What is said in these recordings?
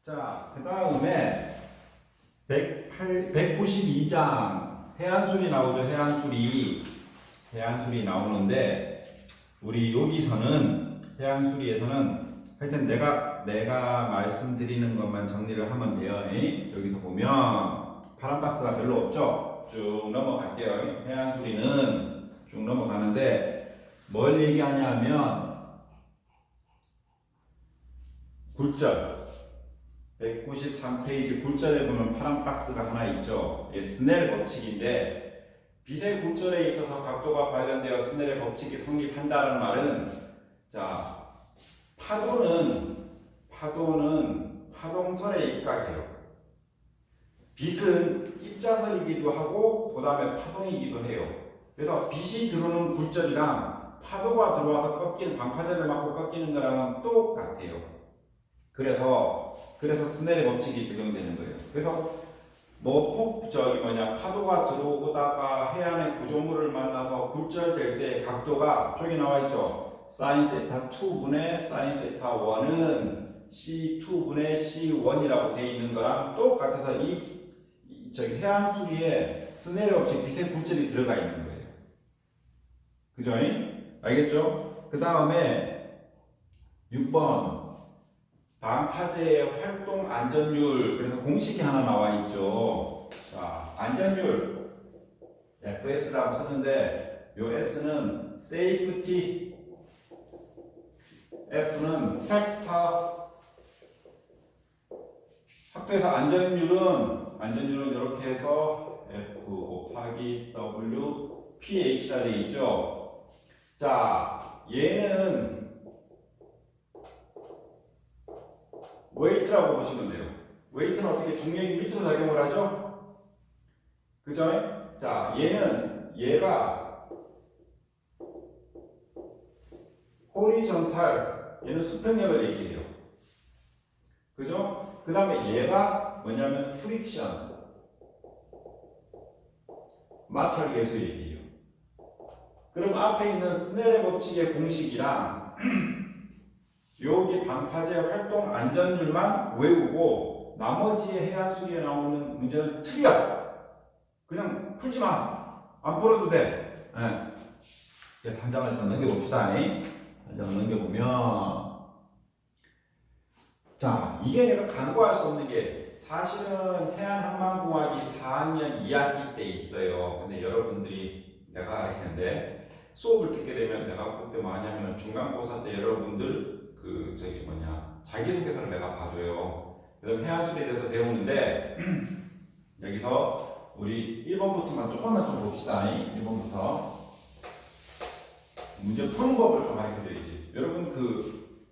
자, 그 다음에 192장 해안술이 나오죠. 해안술이 나오는데 우리 여기서는 해안술이에서는 하여튼 내가 말씀드리는 것만 정리를 하면 돼요. 여기서 보면 파란 박스가 별로 없죠. 쭉 넘어갈게요. 해안술이는 쭉 넘어가는데 뭘 얘기하냐면 굴절 193페이지 굴절에 보면 파란 박스가 하나 있죠. 스넬 법칙인데 빛의 굴절에 있어서 각도가 관련되어 스넬의 법칙이 성립한다는 말은 자 파도는 파동설에 입각해요. 빛은 입자설이기도 하고 그 다음에 파동이기도 해요. 그래서 빛이 들어오는 굴절이랑 파도가 들어와서 꺾이는 방파제를 맞고 꺾이는 거랑은 똑같아요. 그래서 스넬의 법칙이 적용되는 거예요. 그래서 파도가 들어오다가 해안의 구조물을 만나서 굴절될 때 각도가 저기 나와 있죠. 사인 세타 2분의 사인 세타 1은 C2분의 C1이라고 되어 있는 거랑 똑같아서 저기 해안수리에 스넬의 법칙 빛의 굴절이 들어가 있는 거예요. 그죠? 알겠죠? 그 다음에 6번 방파제의 활동 안전율. 그래서 공식이 하나 나와 있죠. 자, 안전율 FS라고 쓰는데 요 S는 safety, F는 factor. 학교에서 안전율은 이렇게 해서 F 곱하기 W pH가 되어 있죠. 자, 얘는 웨이트라고 보시면 돼요. 웨이트는 어떻게 중력이 밑으로 작용을 하죠? 그죠? 자, 얘가 호리존탈, 얘는 수평력을 얘기해요. 그죠? 그 다음에 얘가 뭐냐면 프릭션, 마찰 계수 얘기해요. 그럼 앞에 있는 스넬의 법칙의 공식이랑 여기 방파제 활동 안전율만 외우고 나머지의 해안수리에 나오는 문제는 틀려. 그냥 풀지 마. 안 풀어도 돼. 네. 한 장을 더 넘겨봅시다. 한 장을 넘겨보면 자, 이게 내가 간과할 수 없는 게 사실은 해안항만공학이 4학년 2학기 때 있어요. 근데 여러분들이 내가 가르치는데 수업을 듣게 되면 내가 그때 뭐 하냐면 중간고사 때 여러분들 자기소개서를 내가 봐줘요. 그다음 해안술에 대해서 배우는데 여기서 우리 1번부터만 조금만 좀 봅시다. 1번부터 문제 푸는 법을 좀 가르쳐줘야지. 여러분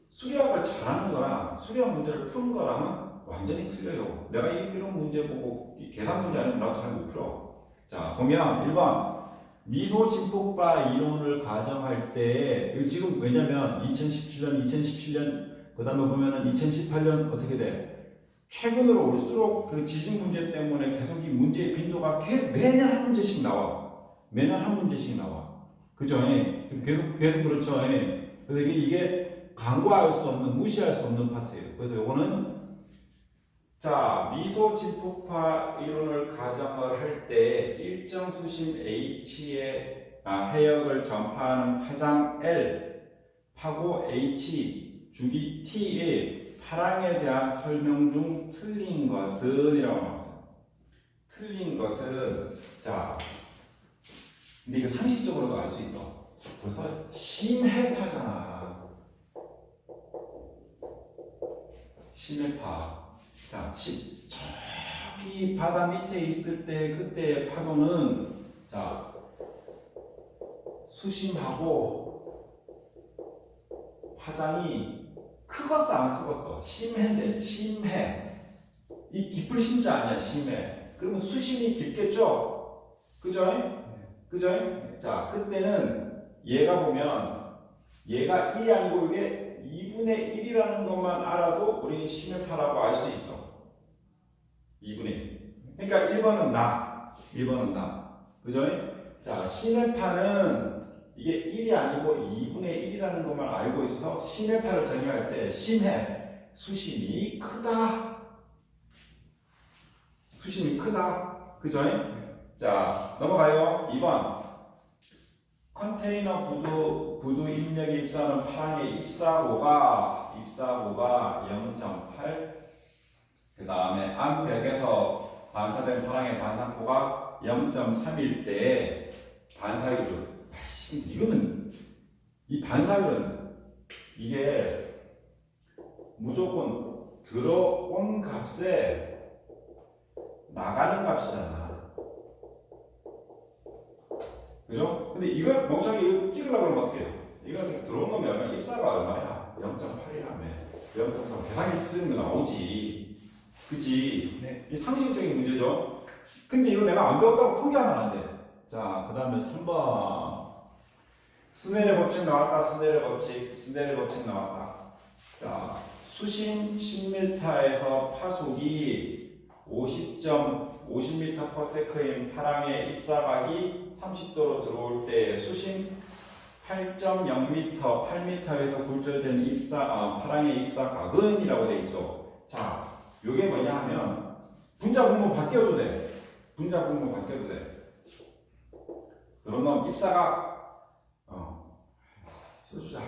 수리학을 잘하는 거랑 수리학 문제를 푸는 거랑은 완전히 틀려요. 내가 이런 문제 보고 계산 문제 아니면 나도 잘 못 풀어. 자, 보면 1번 미소 진폭파 이론을 가정할 때 지금 왜냐면 2017년 그 다음에 보면은 2018년 어떻게 돼? 최근으로 올수록 그 지진 문제 때문에 계속 이 문제의 빈도가 매년 한 문제씩 나와. 그죠? 계속 그렇죠. 그래서 이게 간과할 수 없는, 무시할 수 없는 파트예요. 그래서 요거는 자, 미소 진폭파 이론을 가정을 할 때 일정 수심 H의 해역을 전파하는 파장 L, 파고 H, 주기 T의 파랑에 대한 설명 중 틀린 것은 이라고 나왔어요. 틀린 것은 자, 근데 이거 상식적으로도 알 수 있어. 벌써 심해파잖아. 심해파. 자, 저기 바다 밑에 있을 때 그때의 파도는 자 수심하고 파장이 크겠어 안 크겠어? 심해. 이 깊을 심자 아니야 심해. 그러면 수심이 깊겠죠? 그죠? 자, 그때는 얘가 보면 얘가 1이 아니고 이게 2분의 1이라는 것만 알아도 우리는 심해파라고 알 수 있어. 2분의 1. 그러니까 1번은 나. 그죠? 자, 심해파는 이게 1이 아니고 2분의 1이라는 것만 알고 있어서 심해파를 정의할 때 심해, 수심이 크다. 수심이 크다. 그죠? 자, 넘어가요. 2번. 컨테이너 부두 입력에 입사하는 파랑의 입사고가 0.8. 그 다음에 암벽에서 반사된 파랑의 반사고가 0.3일 때 반사율은, 이거는, 이 반사율은 이게 무조건 들어온 값에 나가는 값이잖아. 그죠? 근데 이걸 멍청이 이거 찍으려고 하면 어떻게 해요? 이거 들어온 거면 얼마, 입사가 얼마야? 0.8이라며. 0.3 계산기 틀리는 거 나오지. 그치? 네. 이 상식적인 문제죠. 근데 이거 내가 안 배웠다고 포기하면 안 돼. 자, 그 다음에 3번. 스넬의 법칙 나왔다. 스넬의 법칙 나왔다. 자, 수심 10m에서 파속이 50m/s인 파랑의 입사각이 30도로 들어올 때 수심 8.0m, 8m에서 굴절된 파랑의 입사각은 이라고 되어 있죠. 자, 요게 뭐냐 하면 분자 분모 바뀌어도 돼. 그러면 입사각 써주자.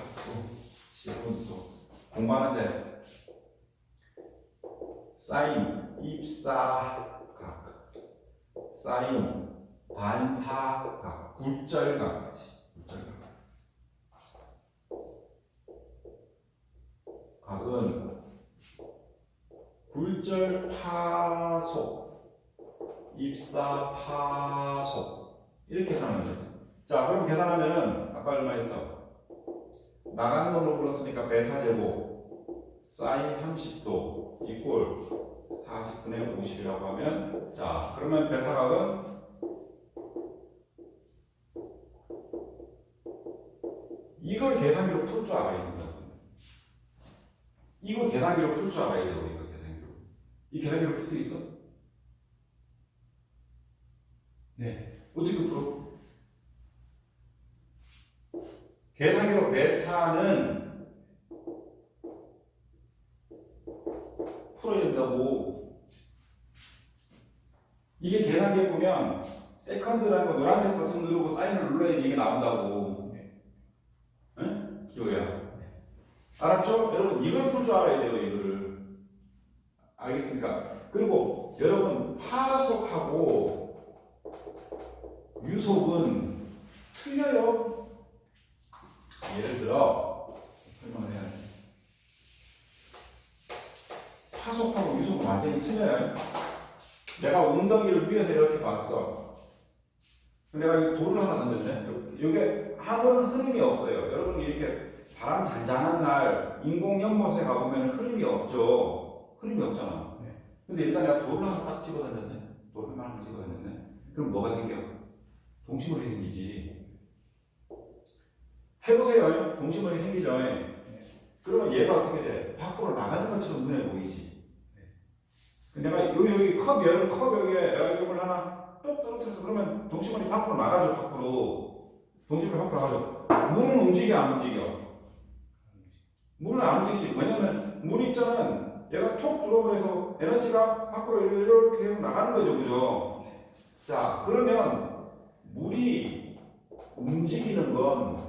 또 공부하는데 사인 입사각, 사인 반사각, 굴절각. 각은 굴절 파속, 입사 파속 이렇게 계산하면 돼. 자, 그럼 계산하면은 아까 얼마 했어? 나가는 놈으로 불었으니까 베타 제곱 사인 30도 이꼴 40분의 50이라고 하면, 자, 그러면 베타 각은 이걸 계산기로 풀 줄 알아야 된다. 이거 계산기로 풀 줄 알아야 돼요. 이거 계산기로. 이 계산기로 풀 수 있어? 네. 어떻게 풀어? 계산기로 베타는 풀어야 된다고. 이게 계산기에 보면 세컨드라는 거 노란색 버튼 누르고 사인을 눌러야지 이게 나온다고. 네. 응? 기호야. 알았죠? 여러분 이걸 풀 줄 알아야 돼요. 이거를. 알겠습니까? 그리고 여러분 파속하고 유속은 틀려요. 예를 들어 설명을 해야지. 파속하고 유속은 완전히 틀려요. 내가 웅덩이를 위에서 이렇게 봤어. 내가 이 돌을 하나 던졌네. 이게 아무런 흐름이 없어요. 여러분이 이렇게 바람 잔잔한 날 인공 연못에 가보면 흐름이 없죠. 흐름이 없잖아. 네. 근데 일단 내가 돌을 하나 딱 집어 던졌네. 돌을 하나 집어 던졌네. 그럼 뭐가 생겨? 동심물이 생기지. 해보세요. 동심물이 생기죠. 그러면 얘가 어떻게 돼? 밖으로 나가는 것처럼 눈에 보이지. 내가 여기 컵 여기에 에어캡을 하나 똑 떨어뜨려서 그러면 동심물이 밖으로 나가죠. 동심물이 밖으로 나가죠. 물은 움직여 안 움직여? 물은 안 움직이지. 왜냐면 물 입자는 얘가 톡 들어오면서 에너지가 밖으로 이렇게 나가는 거죠. 그죠? 자, 그러면 물이 움직이는 건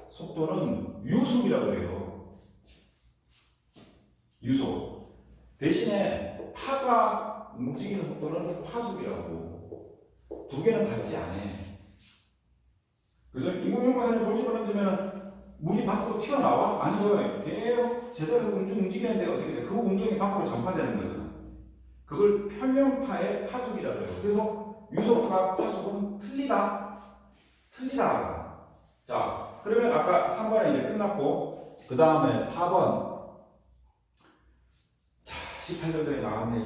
속도는 유속이라고 그래요. 유속. 대신에 파가 움직이는 속도는 파속이라고. 두 개는 같지 않아. 그래서 인공연구사님 돌집어 던지면 물이 밖으로 튀어나와? 아니죠. 계속 제대로 움직이는데 어떻게 돼? 그 운동이 밖으로 전파되는 거잖아. 그걸 평면파의 파속이라고 해요. 그래서 유속과 파속은 틀리다. 자, 그러면 아까 3번은 이제 끝났고, 그 다음에 4번. 자, 18년도에 나왔네.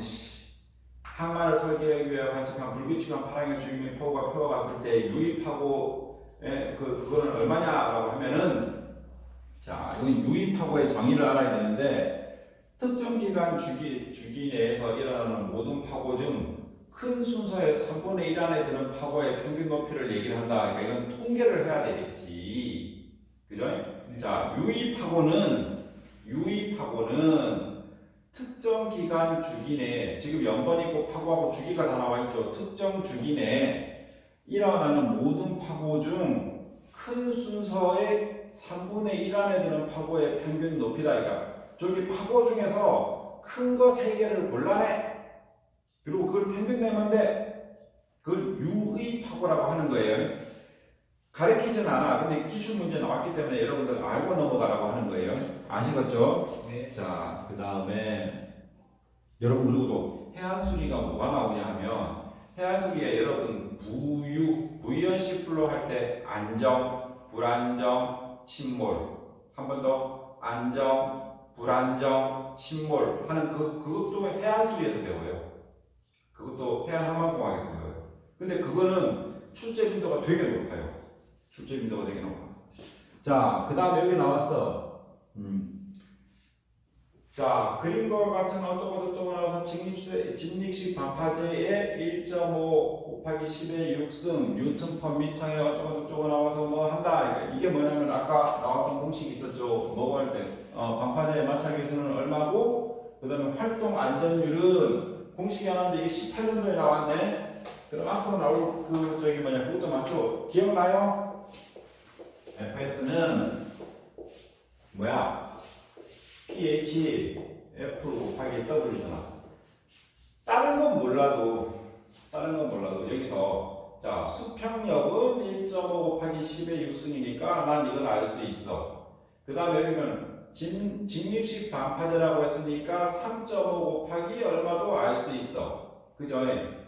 항만을 설계하기 위해 관측한 불규칙한 파랑의 주기면 파고가 펴어갔을 때 유입파고의 그거는 얼마냐라고 하면은, 자, 이건 유입파고의 정의를 알아야 되는데, 특정 기간 주기 내에서 일어나는 모든 파고 중 큰 순서의 3분의 1 안에 드는 파고의 평균 높이를 얘기를 한다. 그러니까 이건 통계를 해야 되겠지. 그죠? 자, 유입파고는 기간 주기 내에 지금 연번이고 파고하고 주기가 다 나와 있죠. 특정 주기 내에 일어나는 모든 파고 중 큰 순서의 3분의 1 안에 드는 파고의 평균 높이다. 그러니까 저기 파고 중에서 큰 거 3개를 골라내. 그리고 그걸 평균 내면 돼. 그걸 유의 파고라고 하는 거예요. 가르치진 않아. 근데 기출 문제 나왔기 때문에 여러분들 알고 넘어가라고 하는 거예요. 아시겠죠? 네. 자, 그 다음에 여러분 그리고 해안수리가 뭐가 나오냐 하면 해안수리에 여러분 부유연식 풀로 할 때 안정, 불안정, 침몰 한 번 더 안정, 불안정, 침몰 하는 그것도 해안수리에서 배워요. 그것도 해안항만공학에서 배워요. 근데 그거는 출제 빈도가 되게 높아요. 출제 빈도가 되게 높아. 자, 그 다음에 여기 나왔어. 자, 그림과 같은 어쩌고 저쩌고 나와서 직립식 반파제의 1.5 곱하기 10의 6승 뉴턴 퍼 미터에 어쩌고 저쩌고 나와서 뭐 한다. 이게 뭐냐면 아까 나왔던 공식이 있었죠. 뭐 할 때 반파제의 마찰계수는 얼마고 그 다음에 활동 안전율은 공식이 하나인데 이게 18년도에 나왔네. 그럼 앞으로 나올 그것도 맞죠? 기억나요? FS는 뭐야? pH F 곱하기 W잖아. 다른 건 몰라도 여기서 자 수평력은 1.5 곱하기 10의 6승이니까 난 이걸 알 수 있어. 그 다음에 여기는 직립식 반파제라고 했으니까 3.5 곱하기 얼마도 알 수 있어. 그죠?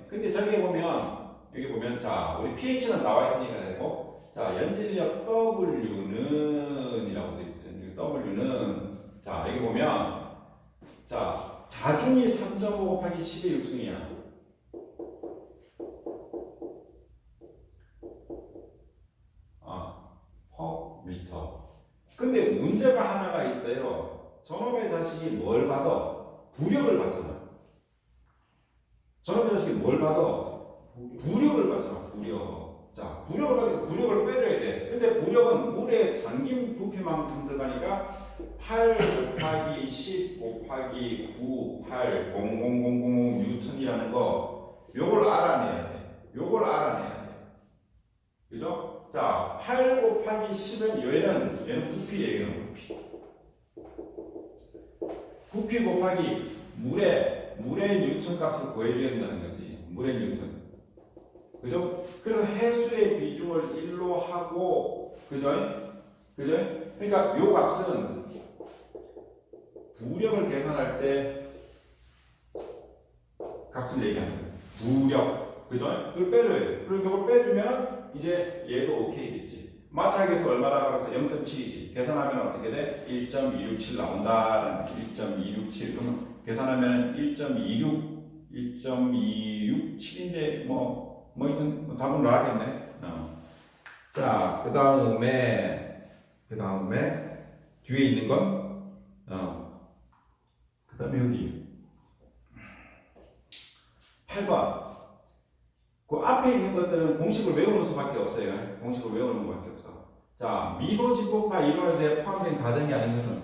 근데 여기 보면 자 우리 pH는 나와 있으니까 되고 자 연질력 W는 이라고 되어 있어요. W는 자 여기 보면 자 자중이 3.5 곱하기 10의 6승이야. 퍼 미터. 근데 문제가 하나가 있어요. 저놈의 자식이 뭘 받아? 부력을 받잖아. 저놈의 자식이 뭘 받아? 부력을 받잖아. 부력. 자 부력을 받아서 부력을 빼줘야 돼. 근데 부력은 물의 잠김 부피만큼 들어가니까 8 곱하기 10 곱하기 9 8 00000 뉴턴이라는 거 요걸 알아내야 돼. 그죠? 자, 8 곱하기 10은 얘는 부피예요. 부피. 부피 곱하기 물의 뉴턴 값을 구해줘야 된다는 거지. 물의 뉴턴. 그죠? 그래서 해수의 비중을 1로 하고 그죠? 그러니까 요 값은 부력을 계산할 때 값을 얘기하는 거예요. 부력. 그죠? 그걸 빼줘야 돼. 그리고 그걸 빼주면 이제 얘도 오케이겠지. 마찰계수 얼마라고 해서 0.7이지. 계산하면 어떻게 돼? 1.267 나온다. 1.267. 그러면 계산하면 1.267인데 뭐 하여튼 답은 나겠네. 자, 그 다음에 뒤에 있는 건 그 다음에 여기 8번. 그 앞에 있는 것들은 공식을 외우는 수밖에 없어요. 공식을 외우는 것밖에 없어. 자, 미소 집합파 이론에 대해 포함된 가정이 아닌 것은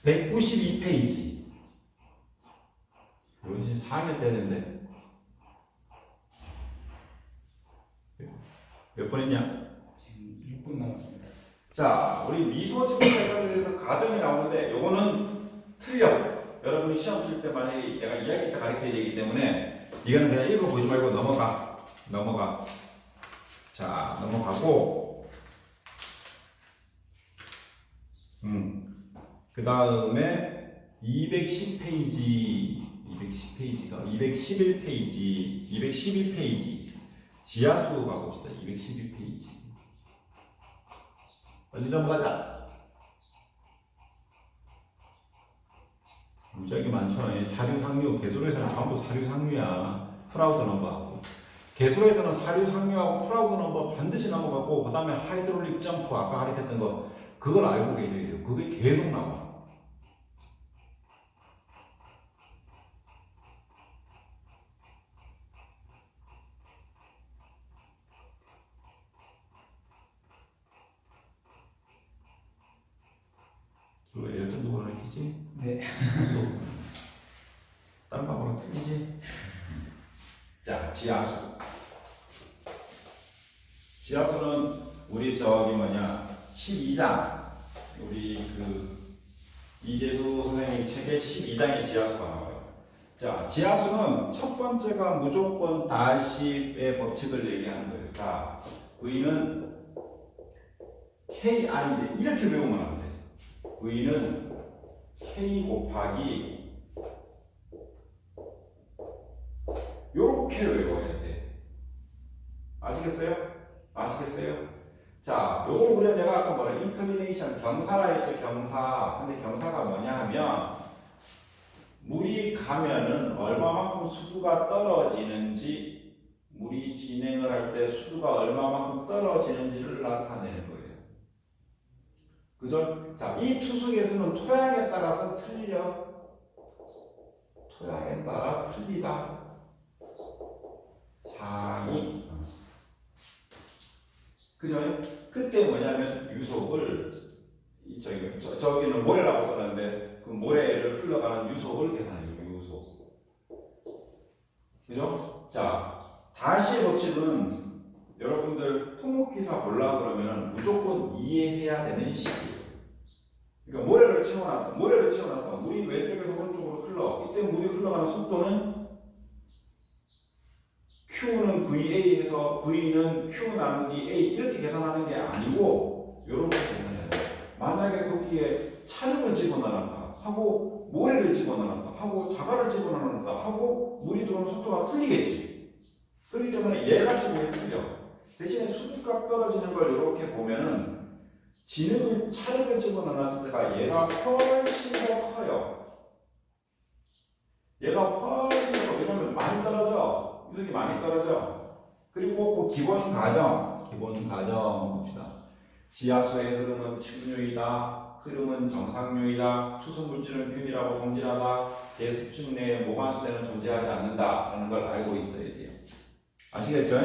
192페이지. 이건 이제 4학년 때 되는데 몇 번 했냐? 지금 6분 남았습니다. 자, 우리 미소 집합파에 대해서 가정이 나오는데 요거는 틀려. 여러분이 시험 칠 때 만약에 내가 2학기 때 가르쳐야 되기 때문에 이거는 그냥 읽어보지 말고 넘어가. 자, 넘어가고 그 다음에 211페이지 지하수 가봅시다. 211페이지 빨리 넘어가자. 무지하게 많죠. 사류, 상류, 개수로에서는 전부 사류, 상류야. 프라우드 넘버하고. 개수로에서는 사류, 상류하고 프라우드 넘버 반드시 넘어가고, 그 다음에 하이드롤릭 점프, 아까 가르쳤던 거, 그걸 알고 계셔야 돼요. 그게 계속 나와. 여튼 뭐라 그랬지? 네. 유소. 다른 방법으로 틀리지? 자, 지하수. 지하수는 우리 저기 뭐냐 12장 우리 그 이재수 선생님 책에 12장의 지하수가 나와요. 자, 지하수는 첫 번째가 무조건 달시의 법칙을 얘기하는 거예요. 자, V는 KI인데 이렇게 외우면 안 돼. V는 K 곱하기 요렇게 외워야 돼. 아시겠어요? 아시겠어요? 자, 요거 우리가 내가 아까 뭐라 인클리네이션 경사라 했죠, 경사. 근데 경사가 뭐냐 하면 물이 가면은 얼마만큼 수주가 떨어지는지 물이 진행을 할 때 수주가 얼마만큼 떨어지는지를 나타내는 거예요. 그죠? 자, 이 투수계수는 토양에 따라서 틀려. 토양에 따라 틀리다. 상이. 그죠? 그때 뭐냐면 유속을 저기는 모래라고 썼는데 그 모래를 흘러가는 유속을 계산해요. 유속. 그죠? 자, 다시 법칙은 여러분들 토목기사 보려고 그러면 무조건 이해해야 되는 식이에요. 그러니까 모래를 채워놨어. 물이 왼쪽에서 오른쪽으로 흘러. 이때 물이 흘러가는 속도는 Q는 VA에서 V는 Q 나누기 A 이렇게 계산하는 게 아니고 이런 거 계산해야 돼요. 만약에 거기에 차lum을 집어넣는다 하고 모래를 집어넣는다 하고 자갈을 집어넣는다 하고 물이 들어오는 속도가 틀리겠지. 그렇기 때문에 얘가 지금 틀려. 대신에 수두값 떨어지는 걸 이렇게 보면은 차lum을 집어넣었을 때가 얘가 훨씬 더 커요. 얘가 훨씬 더 커요. 왜냐면 많이 떨어져. 유속이 많이 떨어져. 그리고 그 기본 가정 봅시다. 지하수의 흐름은 측류이다. 흐름은 정상류이다. 투수 물질은 균일하고 동질하다. 대수층 내에 모반수대는 존재하지 않는다. 라는 걸 알고 있어야 돼요. 아시겠죠?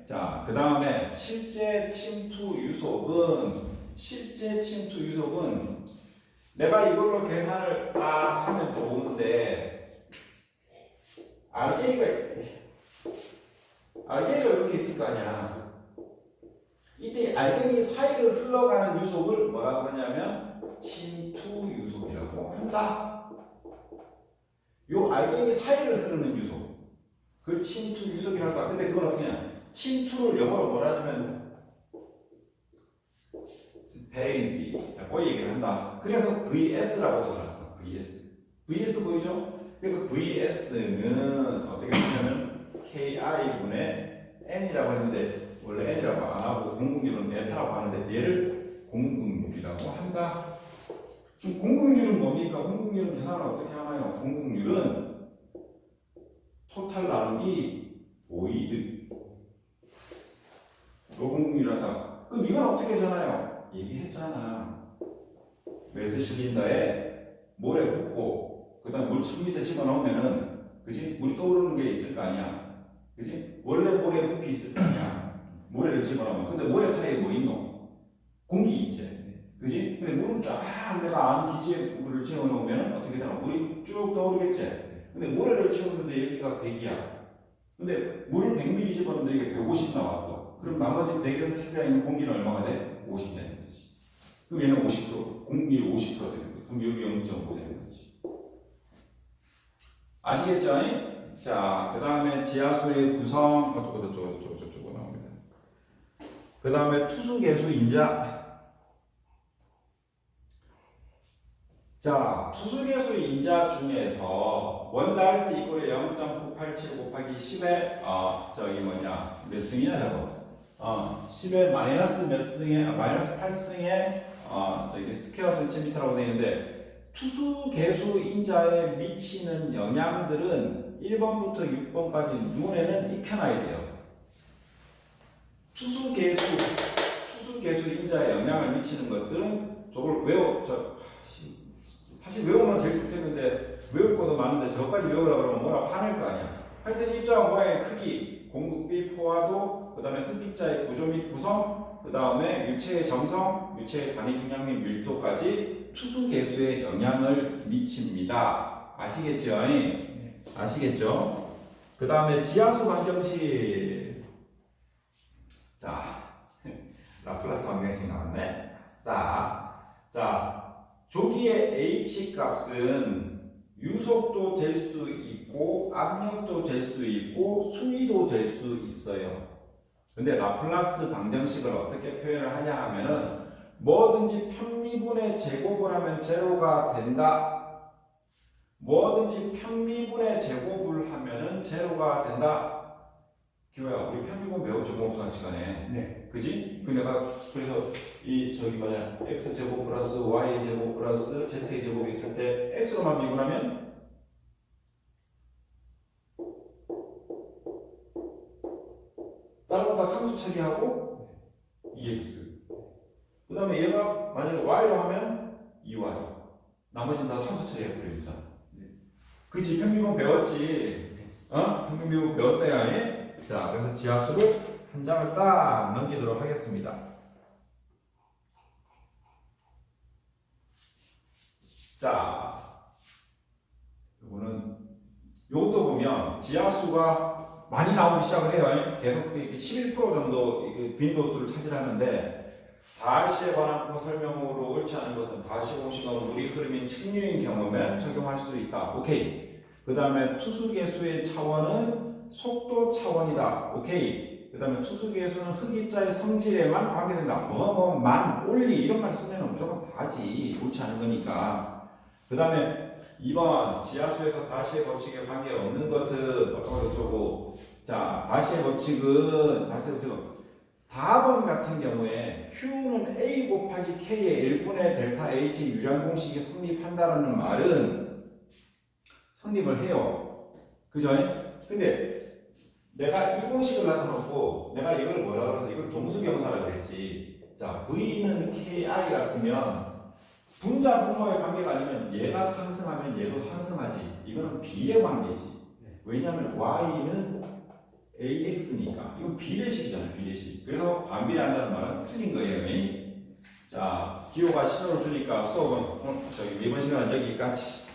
자, 그 다음에 실제 침투 유속은 내가 이걸로 계산을 딱 하면 좋은데 알갱이가 이렇게 있을 거 아니야. 이때 알갱이 사이를 흘러가는 유속을 뭐라 그러냐면 침투 유속이라고 한다. 요 알갱이 사이를 흐르는 유속, 그걸 침투 유속이라고 한다. 근데 그건 어떻게 하냐? 침투를 영어로 뭐라 하냐면 스페인시라고 얘기를 한다. 그래서 VS라고 적어놨잖아. VS 보이죠? 그래서 VS는 어떻게 보냐면 KI분의 N이라고 했는데 원래 N이라고 안 하고 공급률은 베타라고 하는데 얘를 공급률이라고 한다. 그럼 공급률은 뭡니까? 공급률은 계산을 어떻게 하나요? 공급률은 토탈 나누기 보이드. 요 공급률이라다. 그럼 이건 어떻게 하잖아요? 얘기했잖아. 매스 실린더에 모래 붓고 그 다음에 물 밑에 집어넣으면은 그지? 물이 떠오르는 게 있을 거 아니야. 그지? 원래 모래 부피 있을 거 아니야. 모래를 집어넣으면. 근데 모래 사이에 뭐 있노? 공기 있지. 그지? 근데 물을 쫙 내가 아는 기지에 물을 채워놓으면 어떻게 되나? 물이 쭉 떠오르겠지. 근데 모래를 채웠는데 여기가 100이야. 근데 물 100ml 집었는데 이게 150 나왔어. 그럼 나머지 100에서 채가 있는 공기는 얼마가 돼? 50 되는 거지. 그럼 얘는 50%, 공기율 50% 되는 거지. 그럼 여기 0.5 되는 거지. 아시겠죠? 자, 그 다음에 지하수의 구성, 저쪽으로 나옵니다. 그 다음에 투수계수 인자. 자, 투수계수 인자 중에서 원달스 이꼴에 0.987 곱하기 10의 몇 승이냐 저거? 10의 마이너스 몇 승에 마이너스 8승에 스퀘어 센티미터라고 되어 있는데 투수계수 인자에 미치는 영향들은 1번부터 6번까지 눈에는 익혀놔야 돼요. 투수계수 인자에 영향을 미치는 것들은 저걸 사실 외우면 제일 좋겠는데 외울 것도 많은데 저까지 외우려고 그러면 뭐라 화낼 거 아니야. 하여튼 입자 모양의 크기, 공급비 포화도, 그 다음에 흡입자의 구조 및 구성, 그 다음에 유체의 점성, 유체의 단위 중량 및 밀도까지 투수 개수에 영향을 미칩니다. 아시겠죠? 네. 아시겠죠? 그 다음에 지하수 방정식. 자, 라플라스 방정식 나왔네. 자, 조기의 H 값은 유속도 될 수 있고 압력도 될 수 있고 수위도 될 수 있어요. 근데 라플라스 방정식을 어떻게 표현을 하냐 하면은 뭐든지 편미분의 제곱을 하면 제로가 된다. 뭐든지 편미분의 제곱을 하면은 제로가 된다. 기호야, 우리 편미분 배웠죠, 공업수학 시간에. 네. 그지? 내가 그래서 이 저기 뭐냐 x 제곱 플러스 y 제곱 플러스 z 제곱이 있을 때 x로만 미분하면 다른 거 다 상수 처리하고 2x. 그 다음에 얘가 만약에 y로 하면 2y. 나머지는 다 상수 처리해버립니다. 그치? 편미분 배웠지? 편미분 배웠어야 해? 자, 그래서 지하수를 한 장을 딱 넘기도록 하겠습니다. 자, 요것도 보면 지하수가 많이 나오기 시작을 해요. 계속 11% 정도 빈도수를 차지하는데 다할시에 관한 설명으로 옳지 않은 것은 다할시 공식은 물이 흐름인 측류인 경우면 적용할 수 있다. 오케이. 그 다음에 투수계수의 차원은 속도 차원이다. 오케이. 그 다음에 투수계수는 흡입자의 성질에만 관계된다. 만, 올리 이런 말 쓰면 무조건 다지. 옳지 않은 거니까. 그 다음에 2번 지하수에서 다시의 법칙에 관계없는 것은 어쩌고 자, 다시의 법칙은 다번 같은 경우에 Q는 A 곱하기 K의 1분의 델타 H 유량 공식이 성립한다라는 말은 성립을 해요. 그죠? 근데 내가 이 공식을 나타놓고 내가 이걸 뭐라 그래서 이걸 동수경사라고 그랬지. 자, V는 KI 같으면 분자 분모의 관계가 아니면 얘가 상승하면 얘도 상승하지. 이거는 비례 관계지. 왜냐하면 Y는 AX니까. 이건 비례식이잖아요. 비례식. 그래서 반비례한다는 말은 틀린 거예요. 자, 기호가 신호를 주니까 수업은 이번 시간은 여기까지.